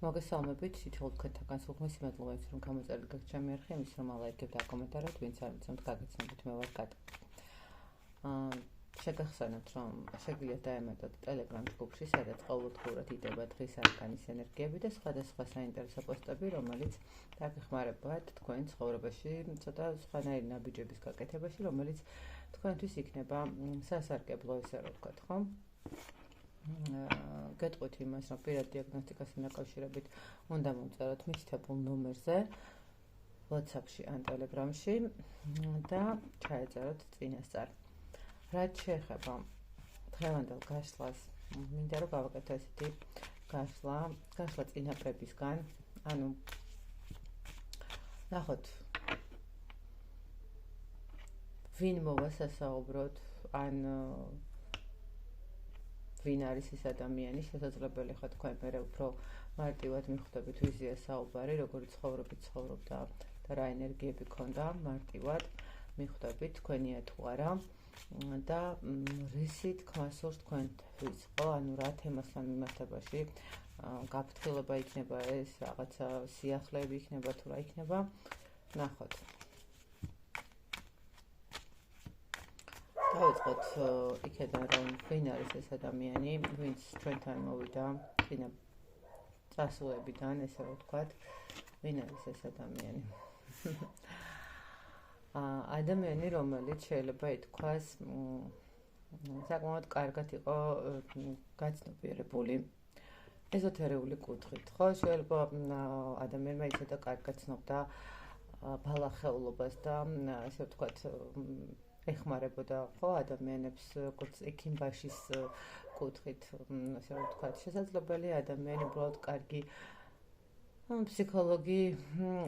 მოგესალმებით, თითოეულ თქვენთან განსხვავებული სიმადლობა ის რომ გამოწერეთ გაქ ჩემი არხი, იმის რომ ალაიქებთ და კომენტარებთ, ვინც არ მიცემთ გაგიცნობთ, მე ვარ კატა. შეგახსენებთ, რომ შეგიძლიათ დაემატოთ Telegram ჯგუფში, სადაც ყოველდღურად იდება დღის არკანის ენერგიები და სხვადასხვა საინტერესო პოსტები, რომელიც დაგეხმარებათ თქვენ ცხოვრებაში, ცოტა სხვანაირი ნაბიჯების გაკეთებაში, რომელიც თქვენთვის იქნება სასარგებლო, ესე რომ ვთქვათ, ხო? გეტყვით იმას, რომ პირად დიაგნოსტიკასთან დაკავშირებით უნდა მომწეროთ მითითებულ ნომერზე, WhatsApp-ში ან Telegram-ში და ჩაეწეროთ წინასწარ. რაც შეეხება დღევანდელ გაშლას, მინდა რომ გავაკეთო ესეთი გაშლა წინაპრებისგან, ანუ ნახოთ, ვინ მოვა სასაუბროთ, ან ვინ არის ეს ადამიანი, შესაძლებელი ხო თქვენ მერე უფრო მარტივად მიხვდებით ვიზია საუბარი, როგორი ცხოვრობით ცხოვრობდა და რა ენერგიები ქონდა, მარტივად მიხვდებით თქვენია თუ არა და რისი თქმა სურს თქვენთვის, ხო, ანუ რა თემასთან მიმართებაში გაფრთხილება იქნება ეს, რაღაცა სიახლეები იქნება თუ რა იქნება, ნახოთ. დავიწყოთ იქედან, რომ ვინ არის ეს ადამიანი, ვინც ჩვენთან მოვიდა წინა წასულებიდან, ესე რომ ვთქვათ, ვინ არის ეს ადამიანი. ადამიანი, რომელიც შეიძლება ითქვას, საკმაოდ კარგად იყო გაცნობიერებული ეზოთერიული კუთხით, ხო? შეიძლება ადამიანმა იცოდა კარგად ცნობდა ბალახეულობას და ესე ვთქვათ, ეხმარებოდა ხო ადამიანებს როგორც ექიმბაშის კუთხით, ასე რომ ვთქვათ, შესაძლებელი ადამიანი უბრალოდ კარგი ფსიქოლოგი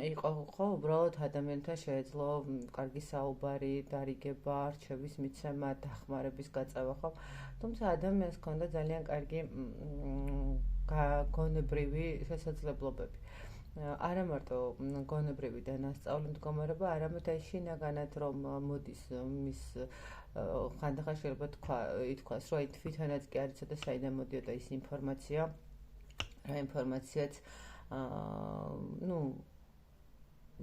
იყო, ხო, უბრალოდ ადამიანთან შეეძლო კარგი საუბარი, დარიგება, არჩევის მიცემა, დახმარების გაწევა, ხო? თუმცა ადამიანს ჰქონდა ძალიან კარგი გონებრივი შესაძლებლობები. არა მარტო გონებრივი და ნასწავლი მდგომარეობა, არამედ აი შინაგანად რომ მოდის მის ხანდახან შეიძლება ითქვას, რომ აი თვითონაც კი არ იცოდა საიდან მოდიოდა ის ინფორმაცია, რა ინფორმაციაც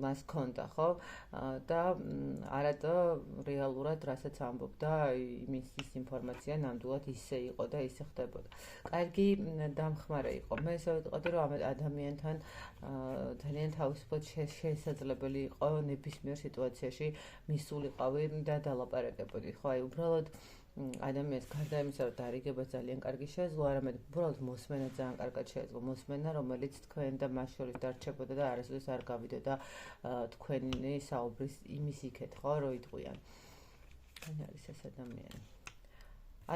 მას ჰქონდა, ხო? და არადა რეალურად რასაც ამბობდა, იმის ინფორმაცია ნამდვილად ისე იყო და ისე ხდებოდა. კარგი დამხმარე იყო. მე ესე ვიტყოდი, რომ ამ ადამიანთან ძალიან თავისუფლად შესაძლებელი იყო ნებისმიერ სიტუაციაში მისულიყავი და დალაპარაკებოდი, ხო? აი უბრალოდ ადამიანს გარდა იმისა, რომ დარიგება ძალიან კარგი შეეძლო, არამედ უბრალოდ მოსმენა ძალიან კარგად შეეძლო, მოსმენა, რომელიც თქვენ და მას შორის დარჩებოდა და არასოდეს არ გავიდოდა თქვენი საუბრის იმის იქეთ, ხო, რომ იტყვიან. ვინ არის ეს ადამიანი?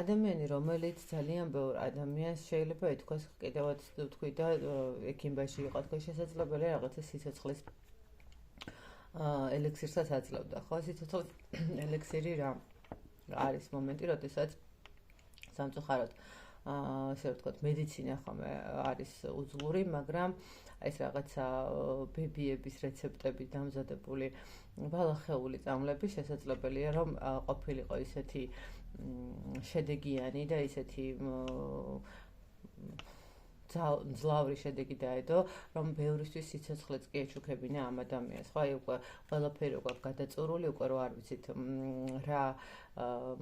ადამიანი, რომელიც ძალიან ბევრ ადამიანს შეიძლება ითქვას, კიდევაც ვთქვი და ექიმბაში იყო, თქვენ შესაძლებელი რაღაცა სიცოცხლის ელექსირსაც აძლევდა, ხო? სიცოცხლის ელექსირი რა არის მომენტი, როდესაც სამწუხაროდ ასე ვთქვათ, მედიცინა ხომ არის უძლური, მაგრამ ეს რაღაცა ბებიების რეცეპტები დამზადებული ბალახეული წამლები შესაძლებელია, რომ ყოფილიყო ისეთი შედეგიანი და ისეთი ძლავრი შედეგი დაედო, რომ ბევრისთვის სიცოცხლეც კი ეჩუქებინა ამ ადამიანს, ხო? აი უკვე ყველაფერი უკვე გადაწურული, უკვე რო არ ვიცით რა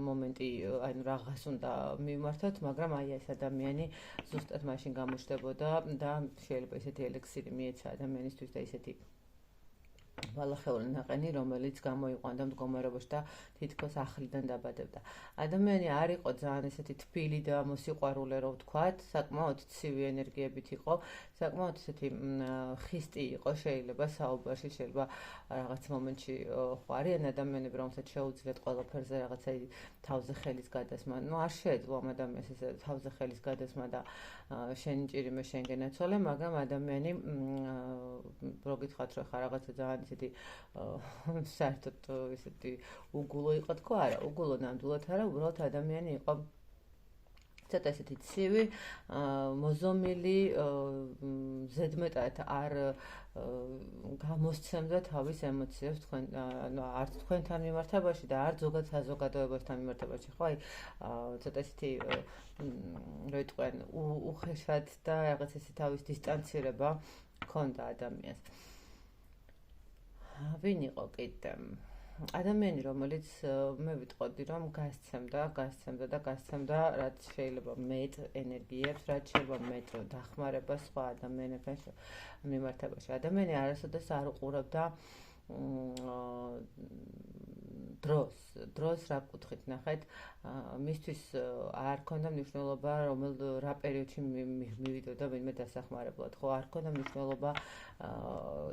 მომენტი, ანუ რაღაც უნდა მივმართოთ, მაგრამ აი ეს ადამიანი ზუსტად მაშინ გამოჩნდებოდა და შეიძლება ისეთი ელექსირი მიეცა ადამიანისთვის და ისეთი ბალახეული ნაყენი, რომელიც გამოიყვანდა მდგომარეობაში და თითქოს ახლიდან დაბადებდა. ადამიანი არ იყო ძალიან ესეთი თბილი და მოსიყვარულე, რომ ვთქვათ, საკმაოდ ცივი ენერგიებით იყო, საკმაოდ ესეთი ხისტი იყო, შეიძლება საუბარში, შეიძლება რაღაც მომენტში ხო არიან ადამიანები, რომელსაც შეუძლიათ ყველაფერზე რაღაცა თავზე ხელის გადასმა. არ შეეძლო ამ ადამიანს ესე თავზე ხელის გადასმა და შენი ჭირიმე შენ გენაცვალე, მაგრამ ადამიანი რო გითხრათ, რომ ხა რაღაცა ძალიან ისეთი საერთოდ ისეთი უგულო იყო თქო, არა, უგულო ნამდვილად არა, უბრალოდ ადამიანი იყო ცოტა ესეთი ცივი, მოზომილი, ზედმეტად არ გამოსცემდა თავის ემოციებს თქვენ არც თქვენთან მიმართებაში და არც ზოგად საზოგადოებასთან მიმართებაში, ხო? აი ცოტა ისეთი რო იტყვიან უხეშად და რაღაც ისეთი თავის დისტანცირება ჰქონდა ადამიანს. ვინ იყო კიდე? ადამიანი, რომელიც მე ვიტყოდი, რომ გასცემდა, რაც შეიძლება მეტ ენერგიებს, რაც შეიძლება მეტ დახმარებას სხვა ადამიანებთან მიმართებაში. ადამიანი არასოდეს არ უყურებდა დროს რა კუთხით ნახეთ, მისთვის არ ქონდა მნიშვნელობა, რა პერიოდში მივიდოდა ვინმე დასახმარებლად, ხო, არ ქონდა მნიშვნელობა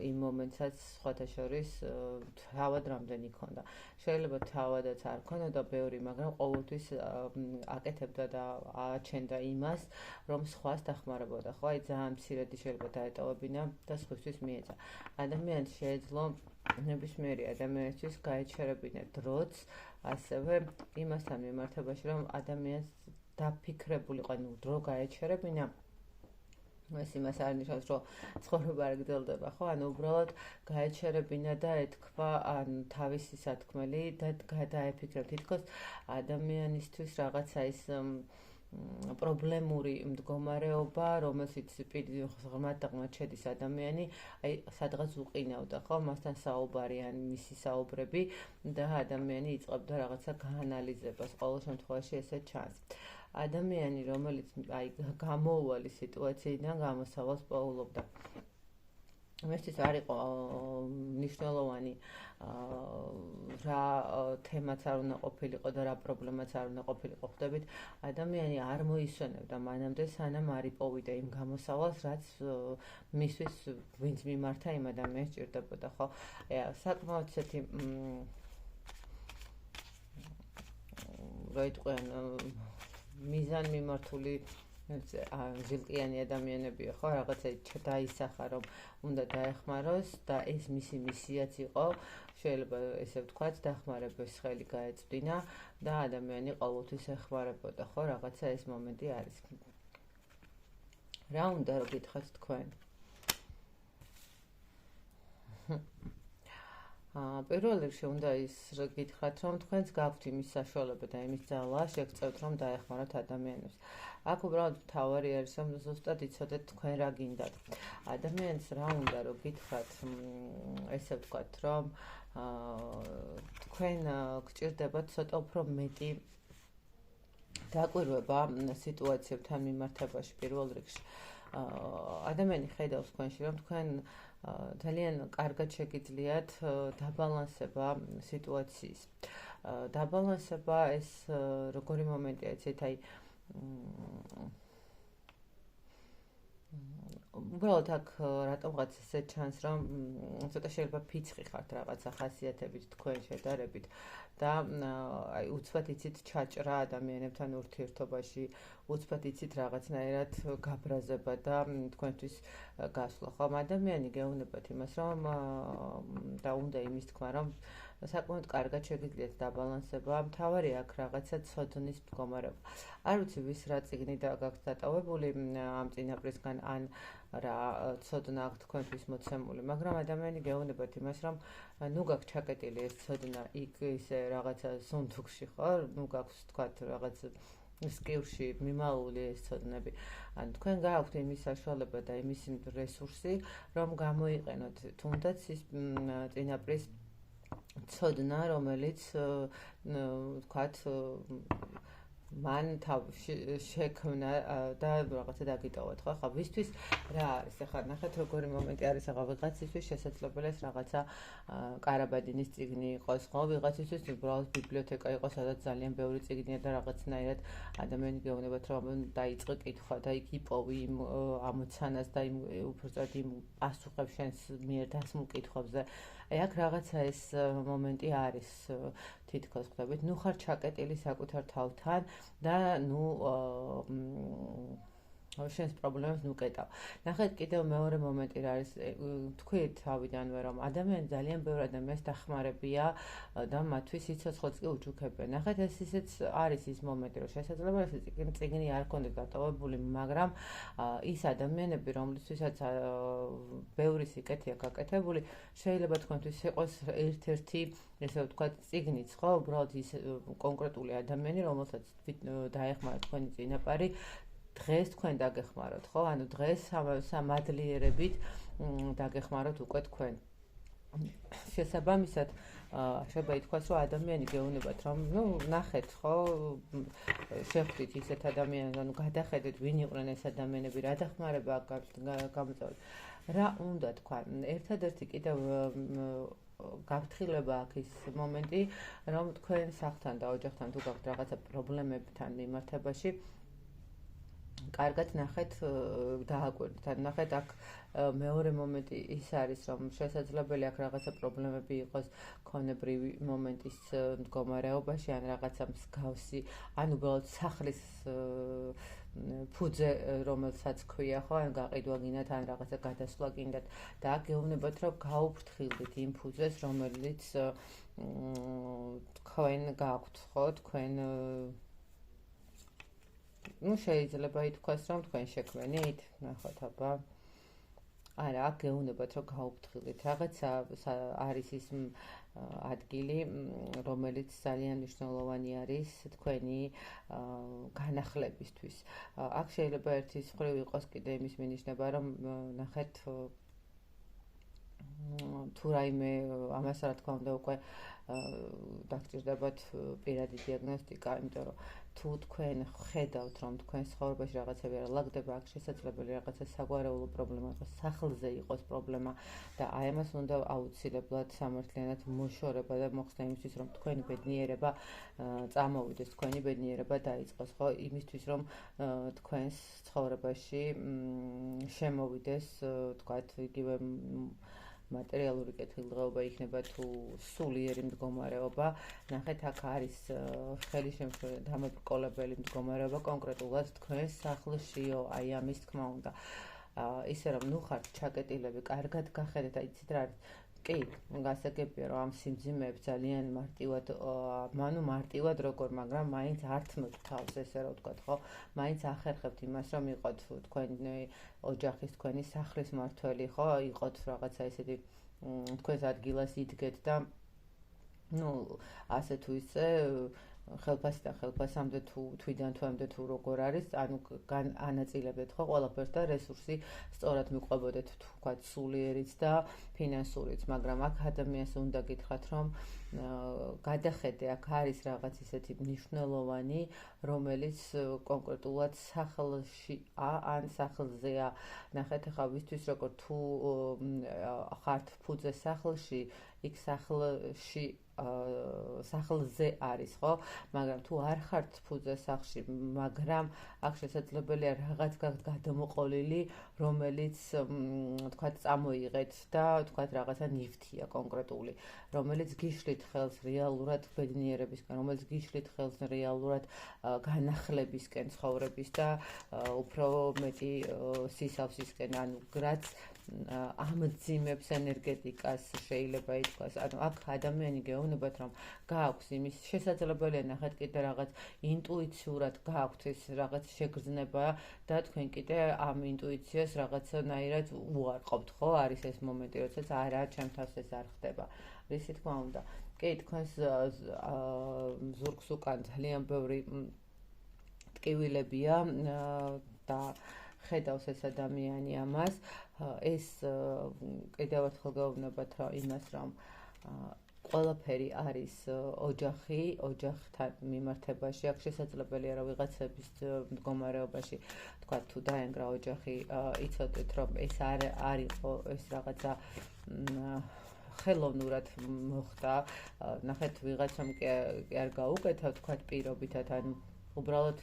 იმ მომენტსაც სხვათა შორის თავად რამდენი ქონდა. შეიძლება თავადაც არ ქონოდა ბევრი, მაგრამ ყოველთვის აკეთებდა და აჩენდა იმას, რომ სხვას დახმარებოდა, ხო, აი ძალიან მცირედი შეიძლება დაეტოვებინა და სხვისთვის მიეცა. ადამიანს შეეძლო ნებისმიერი ადამიანისთვის გაეჩერებინა დროც, ასევე იმასთან მიმართებაში, რომ ადამიანს დაფიქრებულიყო, დრო გაეჩერებინა, ეს იმას არ ნიშნავს, რომ ცხოვრება არ გრძელდება, ხო? ანუ უბრალოდ გაეჩერებინა და ეთქვა თავისი სათქმელი და გადაეფიქრა თითქოს ადამიანისთვის რაღაცა ის პრობლემური მდგომარეობა, რომელშიც ღრმად და ღრმად შედის ადამიანი, აი სადღაც უყინავდა, ხო, მასთან საუბარი ან მისი საუბრები და ადამიანი იწყებდა რაღაცა გაანალიზებას, ყოველ შემთხვევაში ესე ჩანს. ადამიანი, რომელიც აი გამოუვალი სიტუაციიდან გამოსავალს პოულობდა. მისთვის არ იყო მნიშვნელოვანი რა თემაც არ უნდა ყოფილიყო და რა პრობლემაც არ უნდა ყოფილიყო. ხვდებით, ადამიანი არ მოისვენებდა მანამდე, სანამ არ იპოვიდა იმ გამოსავალს, რაც მისთვის ვინც მიმართა იმ ადამიანს ჭირდებოდა, ხო? საკმაოდ ისეთი რა იტყვიან მიზანმიმართული ჟილყიანი ადამიანებია, ხო, რაღაცა დაისახა, რომ უნდა დაეხმაროს და ეს მისი მისიაც იყო, შეიძლება ესე ვთქვათ, დახმარების ხელი გაეწვდინა და ადამიანი ყოველთვის ეხმარებოდა, ხო, რაღაცა ეს მომენტი არის. რა უნდა რომ გითხრათ თქვენ? პირველ რიგში უნდა ის გითხრათ, რომ თქვენს გაქვთ იმის საშუალება და იმის ძალა შეგწევთ, რომ დაეხმაროთ ადამიანებს. აქ უბრალოდ მთავარი არის, რომ ზუსტად იცოდეთ თქვენ რა გინდათ. ადამიანს რა უნდა რომ გითხრათ, ესე ვთქვათ, რომ თქვენ გჭირდებათ ცოტა უფრო მეტი დაკვირვება სიტუაციებთან მიმართებაში პირველ რიგში. ადამიანი ხედავს თქვენში, რომ თქვენ ძალიან კარგად შეგიძლიათ დაბალანსება სიტუაციის. დაბალანსება ეს როგორი მომენტია, იცით, აი უბრალოდ აქ რატომღაც ესე ჩანს, რომ ცოტა შეიძლება ფიცხი ხართ რაღაცა ხასიათებით თქვენ შედარებით და აი უცბად იცით ჩაჭრა ადამიანებთან ურთიერთობაში, უცბად იცით რაღაცნაირად გაბრაზება და თქვენთვის გასვლა. ხომ ადამიანი გეუბნებათ იმას, რომ და უნდა იმის თქმა, რომ საკმაოდ კარგად შეგიძლიათ დაბალანსება. მთავარი აქ რაღაცა ცოდნის მდგომარეობა. არ ვიცი ვის რა წიგნი გაქვთ დატოვებული ამ წინაპრისგან ან რა ცოდნა აქვთ თქვენთვის მოცემული, მაგრამ ადამიანი გეუბნებათ იმას, რომ ნუ გაქვთ ჩაკეტილი ეს ცოდნა იქ ისე რაღაცა სუნთუქში, ხო? ნუ გაქვთ თქვათ რაღაც სკივში მიმალული ეს ცოდნები. ან თქვენ გაქვთ იმის საშუალება და იმის რესურსი, რომ გამოიყენოთ თუნდაც ის წინაპრის ცოდნა, რომელიც ვთქვათ მან შექმნა და რაღაცა დაგიტოვოთ, ხო? ხა ვისთვის რა არის? ახლა ნახეთ როგორი მომენტი არის, ახლა ვიღაცისთვის შესაძლებელია ეს რაღაცა კარაბადინის წიგნი იყოს, ხო? ვიღაცისთვის უბრალოდ ბიბლიოთეკა იყოს, სადაც ძალიან ბევრი წიგნია და რაღაცნაირად ადამიანი გეუბნებათ, რომ დაიწყე კითხვა და იქ იპოვი იმ ამოცანას და იმ უბრალოდ იმ პასუხებს შენს მიერ დასმულ კითხვებზე. აი აქ რაღაცა ეს მომენტი არის თითქოს, ხვდებით, ნუ ხარ ჩაკეტილი საკუთარ თავთან და ნუ შენს პრობლემებს ნუკეტავ. ნახეთ კიდევ მეორე მომენტი რა არის, თქვით თავიდანვე რომ ადამიანი ძალიან ბევრი ადამიანს დახმარებია და მათთვის სიცოცხლეც კი უჩუქებია. ნახეთ ეს ისეც არის ის მომენტი, რომ შესაძლოა ეს წიგნი არ ქონდეთ დატოვებული, მაგრამ ის ადამიანები, რომლისთვისაც ბევრი სიკეთეა გაკეთებული, შეიძლება თქვენთვის იყოს ერთ-ერთი ესე ვთქვათ წიგნიც, ხო? უბრალოდ ის კონკრეტული ადამიანი, რომელსაც დაეხმარა თქვენი წინაპარი, დღეს თქვენ დაგეხმაროთ, ხო? ანუ დღეს სამადლიერებით დაგეხმაროთ უკვე თქვენ. შესაბამისად, შეიძლება ითქვას, რომ ადამიანი გეუბნებათ, რომ ნახეთ, ხო, შეხვდით ისეთ ადამიანებს, ანუ გადახედეთ, ვინ იყვნენ ეს ადამიანები, რა დახმარება გამოწვევთ. რა უნდა თქვა? ერთადერთი კიდევ გაფრთხილება აქ ის მომენტი, რომ თქვენ სახლთან და ოჯახთან თუ გაქვთ რაღაცა პრობლემებთან მიმართებაში, კარგად ნახეთ დააკვირდით. ან ნახეთ აქ მეორე მომენტი ის არის, რომ შესაძლებელი აქ რაღაცა პრობლემები იყოს ქონებრივი მომენტის მდგომარეობაში, ან რაღაცა მსგავსი, ან უბრალოდ სახლის ფუძე, რომელსაც ქვია, ხო, ან გაყიდვა გინდათ, ან რაღაცა გადასვლა გინდათ და აქ გეუბნებათ, რომ გაუფრთხილდით იმ ფუძეს, რომელიც თქვენ გაქვთ, ხო, თქვენ შეიძლება ითქვას, რომ თქვენ შექმნით, ნახოთ აბა. არა, აქ გეუბნებათ, რომ გაუფრთხილდით. რაღაცა არის ის ადგილი, რომელიც ძალიან მნიშვნელოვანი არის თქვენი განახლებისთვის. აქ შეიძლება ერთის მხრივ იყოს კიდე იმის მინიშნება, რომ ნახეთ თუ რაიმე ამას რა თქმა უნდა უკვე დაგჭირდებათ პირადი დიაგნოსტიკა, იმიტომ რომ თუ თქვენ ხედავთ, რომ თქვენ ცხოვრებაში რაღაცები არ ლაგდება, აქ შესაძლებელი რაღაცა საგვარეულო პრობლემა იყოს, სახლზე იყოს პრობლემა და აი ამას უნდა აუცილებლად სამართლიანად მოშორება და მოხსნა იმისთვის, რომ თქვენი ბედნიერება წამოვიდეს, თქვენი ბედნიერება დაიწყოს, ხო, იმისთვის, რომ თქვენს ცხოვრებაში შემოვიდეს, თქვათ, იგივე მატერიალური კეთილდღეობა იქნება თუ სულიერი მდგომარეობა. ნახეთ, აქ არის ხელი შემშლელი დამაბრკოლებელი მდგომარეობა კონკრეტულად თქვენს სახლშიო, აი ამის თქმა უნდა. ისე რომ ხართ ჩაკეტილები, კარგად გახედეთ, აი იცით რა არის. კი, გასაგებია, რომ ამ სიმძიმეებს ძალიან მარტივად როგორ, მაგრამ მაინც ართმევთ თავს, ესე რომ ვთქვათ, ხო? მაინც ახერხებთ იმას, რომ იყოთ თქვენი ოჯახის, თქვენი სახლის მართველი, ხო? იყოთ რაღაცა ესეთი თქვენს ადგილას იდგეთ და ასე თუ ისე ხელფასიდან ხელფასამდე თუ თვიდან თვემდე თუ როგორ არის, ანუ ანაწილებდეთ, ხო, ყველაფერს და რესურსი სწორად მიყვებოდეთ, თქვათ, სულიერიც და ფინანსურიც, მაგრამ აქ ადამიანს უნდა გითხრათ, რომ გადახედე, აქ არის რაღაც ისეთი მნიშვნელოვანი, რომელიც კონკრეტულად სახლში ან სახლზეა. ნახეთ, ახლა ვისთვის როგორ თუ ხართ ფუძე სახლში, იქ სახლზე არის, ხო? მაგრამ თუ არ ხართ ფუძე სახლში, მაგრამ აქ შესაძლებელია რაღაც გადამოყოლილი, რომელიც თქვათ წამოიღეთ და თქვათ რაღაცა ნივთია კონკრეტული, რომელიც გიშლით ხელს რეალურად ბედნიერებისკენ, რომელიც გიშლით ხელს რეალურად განახლებისკენ ცხოვრების და უფრო მეტი სისავსისკენ, ანუ რაც ამძიმებს ენერგეტიკას, შეიძლება ითქვას. ანუ აქ ადამიანი გეუბნებათ, რომ გააქვს იმის შესაძლებელია, ნახეთ, კიდე რაღაც ინტუიციურად გააქვთ ეს რაღაც შეგრძნება და თქვენ კიდე ამ ინტუიციას რაღაცნაირად უარყოფთ, ხო? არის ეს მომენტი, როდესაც არა, ჩემ თავს ეს არ ხდება. რისი თქმა უნდა. კი, თქვენს ზურგს უკან ძალიან ბევრი ტკივილებია და ხედავს ეს ადამიანი ამას. ეს კიდევ ერთხელ გეუბნებათ იმას, რომ ყველაფერი არის ოჯახთან მიმართებაში. აქ შესაძლებელია, რომ ვიღაცების მდგომარეობაში, თქვა, თუ დაენგრა ოჯახი, იცოდეთ, რომ ეს არ იყო ეს რაღაცა ხელოვნურად მოხდა. ნახეთ, ვიღაცამ კი არ გაუკეთა, თქვა, პირობითად, ანუ უბრალოდ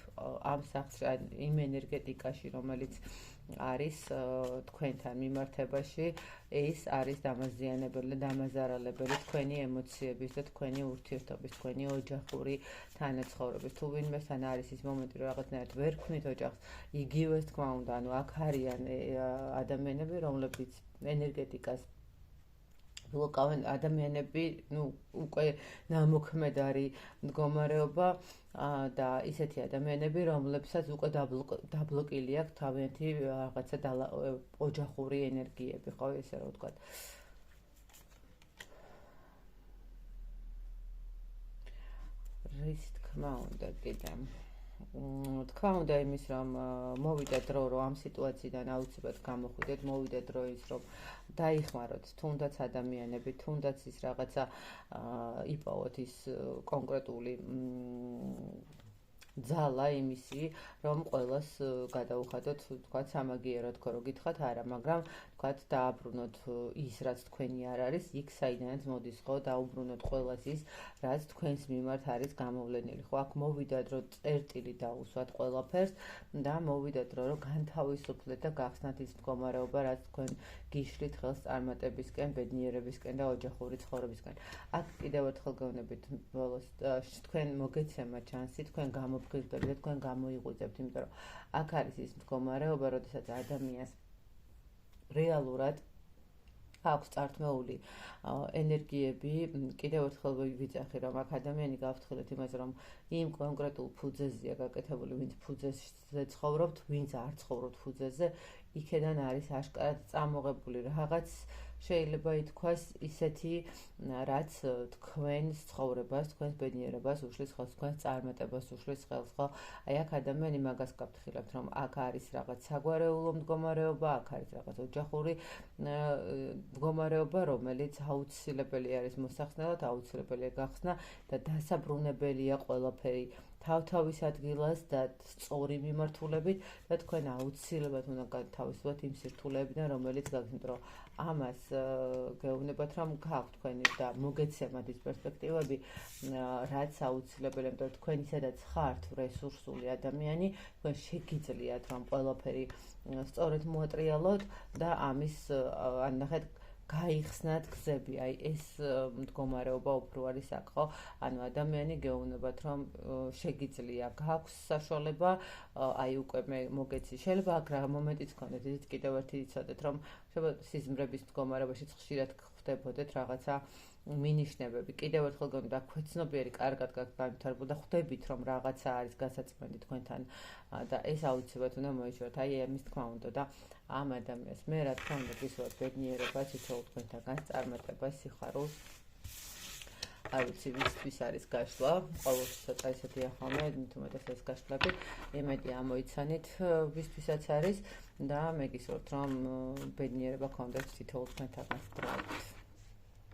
ამ სახს იმ ენერგეტიკაში, რომელიც არის თქვენთან მიმართებაში, ეს არის დამაზიანებელი, დამაზარალებელი თქვენი ემოციების და თქვენი ურთიერთობის, თქვენი ოჯახური თანაცხოვრების. თუ ვინმესთან არის ის მომენტი, რომ რაღაცნაირად ვერ ქმნით ოჯახს, იგივე თქმა უნდა, ანუ აქ არიან ადამიანები, რომლებიც ენერგეტიკას ბლოკავენ, ადამიანები, უკვე ნამოქმედარი მდგომარეობა და ისეთი ადამიანები, რომლებსაც უკვე დაბლოკილი აქვს თავიანთი რაღაცა ოჯახური ენერგიები, ხო, ესე რომ ვთქვათ. რის თქმა უნდა, კიდე თქვა უნდა იმის, რომ მოვიდა დრო, რომ ამ სიტუაციიდან აუცილებლად გამოხვიდეთ, მოვიდა დრო ის, რომ დაიხმაროთ თუნდაც ადამიანები, თუნდაც ის რაღაცა იპოვოთ ის კონკრეტული ძალა იმისი, რომ ყველას გადაუხადოთ, თქვათ, სამაგიეროდ ხო რო გითხრათ, არა, მაგრამ თქვათ, დააბრუნოთ ის, რაც თქვენი არ არის, იქ საიდანაც მოდის, ხო, დაუბრუნოთ ყველას ის, რაც თქვენს მიმართ არის გამოვლენილი. ხო, აქ მოვიდა დრო წერტილი დაუსვათ ყველაფერს და მოვიდა დრო, რომ განთავისუფლეთ და გახსნათ ის მდგომარეობა, რაც თქვენ გიშლით ხელს წარმატებისკენ, ბედნიერებისკენ და ოჯახური ცხოვრებისკენ. აქ კიდევ ერთხელ გეუბნებით, ბოლოს თქვენ მოგეცემა ჩანსი, თქვენ გამოფხიზდებით და თქვენ გამოიღვიძებთ, იმიტომ რომ აქ არის ის მდგომარეობა, როდესაც ადამიანს რეალურად აქვს წართმეული ენერგიები. კიდევ ერთხელ ვიძახი, რომ აქ ადამიანი გავფრთხილეთ იმაზე, რომ იმ კონკრეტულ ფუძეზეა გაკეთებული, ვინც ფუძეზე ცხოვრობთ, ვინც არ ცხოვრობთ ფუძეზე, იქედან არის აშკარად წამოღებული რაღაც, შეიძლება ითქვას ისეთი, რაც თქვენს ცხოვრებას, თქვენს ბედნიერებას უშლის ხელს, თქვენს წარმატებას უშლის ხელს, ხო? აი აქ ადამიანი მაგას გავფრთხილებთ, რომ აქ არის რაღაც საგვარეულო მდგომარეობა, აქ არის რაღაც ოჯახური მდგომარეობა, რომელიც აუცილებელი არის მოსახსნელად, აუცილებელია გახსნა და დასაბრუნებელია ყველაფერი თავთავის ადგილას და სწორი მიმართულებით და თქვენ აუცილებლად უნდა გათავისუფლოთ იმ სირთულეებიდან, რომელიც გაქვთ, რომ ამას გეუბნებათ, რომ გაქვთ თქვენი და მოგეცემათ ის პერსპექტივები, რაც აუცილებელია, იმიტომ რომ თქვენ ისედაც ხართ რესურსული ადამიანი, თქვენ შეგიძლიათ რომ ყველაფერი სწორედ მოატრიალოთ და ამის ნახეთ გაიხსნათ გზები, აი ეს მდგომარეობა უფრო არის აქ, ხო? ანუ ადამიანი გეუბნებათ, რომ შეგიძლია, გაქვს საშუალება, აი უკვე მე მოგეცი, შეიძლება აქ რა მომენტიც გქონდეთ, ისიც კიდევ ერთი იცოდეთ, რომ სიზმრების მდგომარეობაშიც ხშირად ხდებოდეთ რაღაცა მინიშნებები. კიდევ ერთხელ გქონდა ქვეცნობიერი კარგად განვითარებულ და ხვდებით, რომ რაღაცა არის გასაწმენდი თქვენთან და ეს აუცილებლად უნდა მოიჭროთ. აი ამის თქმა უნდა და ამ ადამიანს მე რა თქმა უნდა გისურვებთ ბედნიერებას, თითოეულ თქვენთაგანს წარმატებას, სიხარულს. არ ვიცი, ვისთვის არის გაშლა, ყოველთვის ცოტა ისეთია ხოლმე, თუმცა ეს გაშლები, იმედი ამოიცანით, ვისთვისაც არის და მე გისურვებთ, რომ ბედნიერება გქონდეთ თითოეულ თქვენთაგანს.